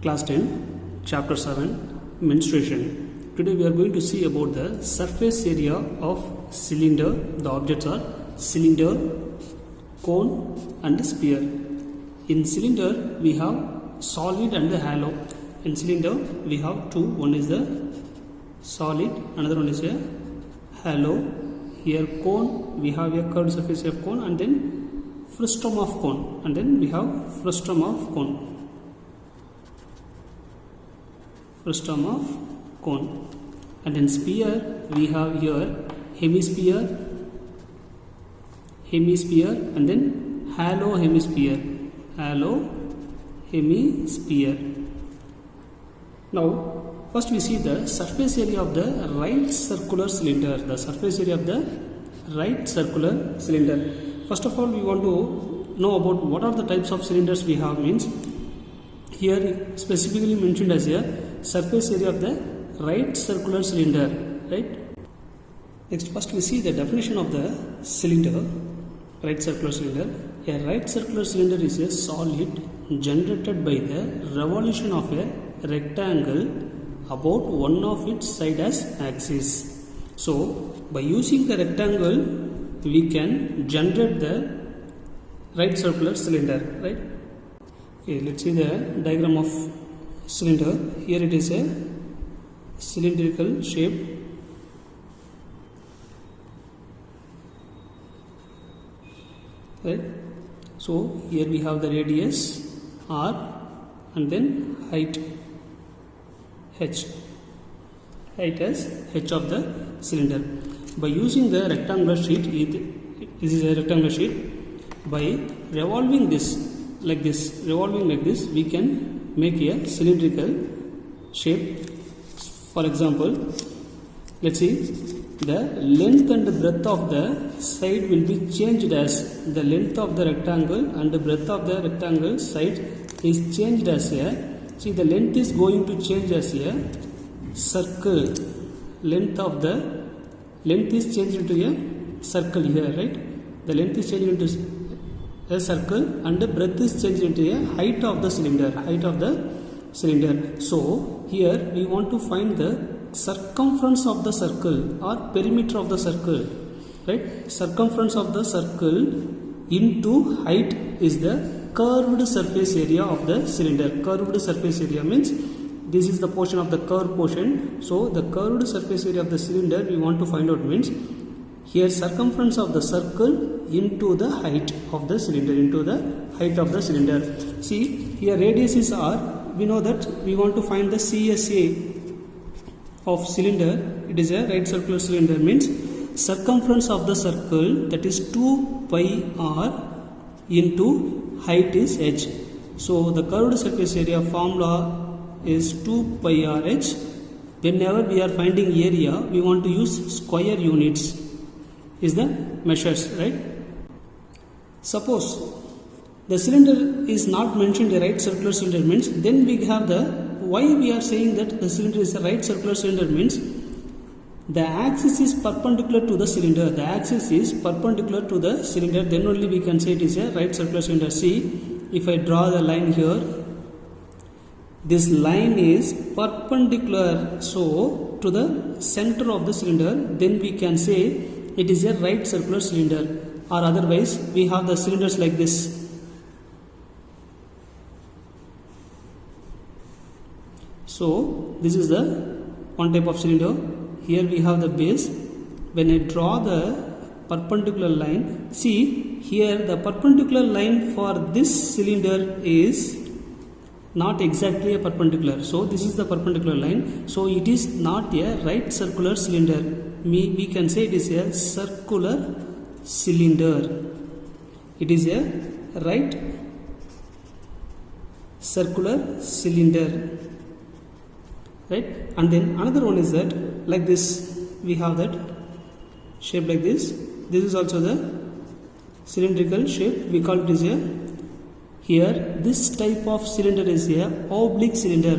Class 10, Chapter 7, Menstruation. Today we are going to see about the surface area of cylinder. The objects are cylinder, cone and sphere. In cylinder we have solid and halo. In cylinder we have two. One is the solid, another one is a halo. Here cone, we have a curved surface of cone, and then frustum of cone, and then we have frustum of cone. Frustum of cone. And in sphere we have here hemisphere, and then halo hemisphere. Now first we see the surface area of the right circular cylinder. The surface area of the right circular cylinder. First of all, we want to know about what are the types of cylinders we have. Means here specifically mentioned as a surface area of the right circular cylinder, right? Next, first we see the definition of the cylinder, right circular cylinder. A right circular cylinder is a solid generated by the revolution of a rectangle about one of its side as axis. So by using the rectangle we can generate the right circular cylinder, right? Okay, let's see the diagram of cylinder. Here it is a cylindrical shape. Right? So here we have the radius R and then height H. Height as H of the cylinder. By using the rectangular sheet, this is a rectangular sheet. By revolving this like this, we can make a cylindrical shape. For example, let's see, the length and breadth of the side will be changed as the length of the rectangle and the breadth of the rectangle side is changed as a, see, the length is going to change as a circle. Length is changed into a circle here, right? The length is changed into a circle and the breadth is changed into a height of the cylinder. So here we want to find the circumference of the circle or perimeter of the circle, right? Circumference of the circle into height is the curved surface area of the cylinder. Curved surface area means this is the portion of the curved portion. So the curved surface area of the cylinder we want to find out means here circumference of the circle into the height of the cylinder, See, here radius is R. We know that we want to find the CSA of cylinder. It is a right circular cylinder means circumference of the circle, that is 2 pi R into height is H. So the curved surface area formula is 2 pi R H. Whenever we are finding area, we want to use square units is the measures, right? Suppose the cylinder is not mentioned a right circular cylinder means, then we have the, why we are saying that the cylinder is a right circular cylinder means the axis is perpendicular to the cylinder. The axis is perpendicular to the cylinder, then only we can say it is a right circular cylinder. See, if I draw the line here, this line is perpendicular so to the center of the cylinder, then we can say it is a right circular cylinder. Or otherwise we have the cylinders like this. So this is the one type of cylinder. Here we have the base. When I draw the perpendicular line, see here the perpendicular line for this cylinder is not exactly a perpendicular. So this is the perpendicular line. So it is not a right circular cylinder. We can say it is a circular cylinder. It is a right circular cylinder, right? And then another one is that like this, we have that shape like this. This is also the cylindrical shape. We call it as a, here this type of cylinder is a oblique cylinder.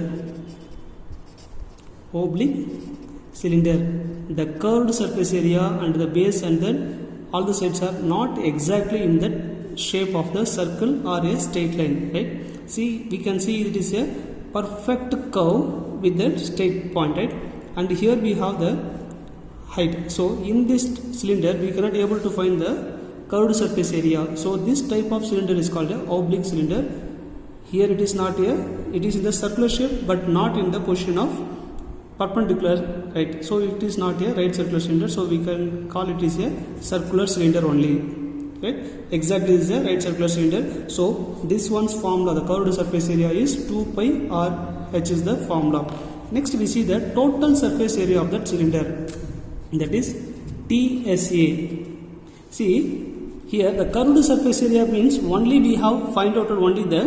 The curved surface area and the base and then all the sides are not exactly in that shape of the circle or a straight line, right? See, we can see it is a perfect curve with that straight point, right? And here we have the height. So in this cylinder we cannot able to find the curved surface area. So this type of cylinder is called a oblique cylinder. Here it is not here, it is in the circular shape but not in the position of perpendicular, right? So it is not a right circular cylinder, so we can call it is a circular cylinder only, right? Exactly, this is a right circular cylinder. So this one's formula, the curved surface area is 2 pi r h is the formula. Next we see the total surface area of that cylinder, that is TSA. See here the curved surface area means only we have find out only the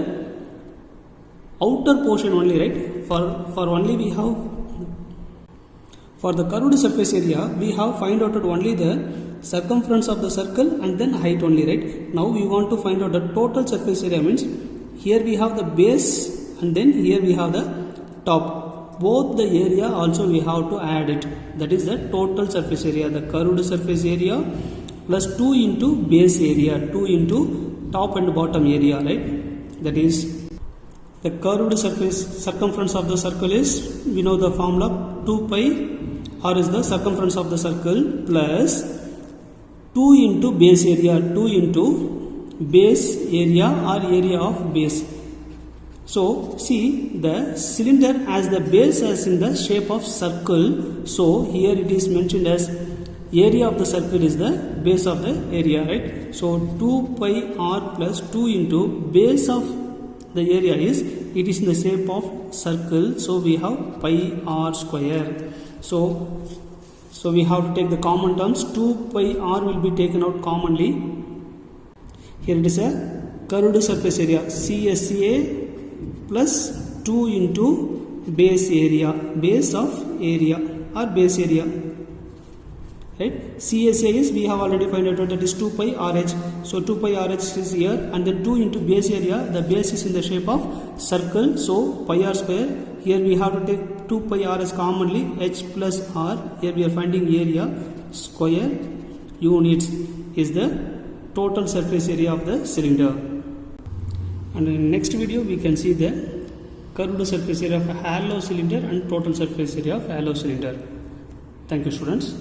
outer portion only, right? For only we have, for the curved surface area we have find out only the circumference of the circle and then height only, right? Now we want to find out the total surface area means here we have the base and then here we have the top. Both the area also we have to add it, that is the total surface area, the curved surface area plus 2 into base area, 2 into top and bottom area, right? That is the curved surface circumference of the circle is, we know the formula, 2 pi r is the circumference of the circle plus 2 into base area, 2 into base area or area of base. So see the cylinder has the base as in the shape of circle, so here it is mentioned as area of the circle is the base of the area, right? So 2 pi r plus 2 into base of the area is, it is in the shape of circle, so we have pi r square. So we have to take the common terms, 2 pi r will be taken out commonly. Here it is a curved surface area, CSA plus 2 into base area, base of area or base area, right? CSA is, we have already found out that is 2 pi RH. So 2 pi RH is here and then 2 into base area, the base is in the shape of circle, so pi r square. Here we have to take 2 pi r as commonly, h plus r. Here we are finding area square units is the total surface area of the cylinder. And in next video we can see the curved surface area of a hollow cylinder and total surface area of a hollow cylinder. Thank you, students.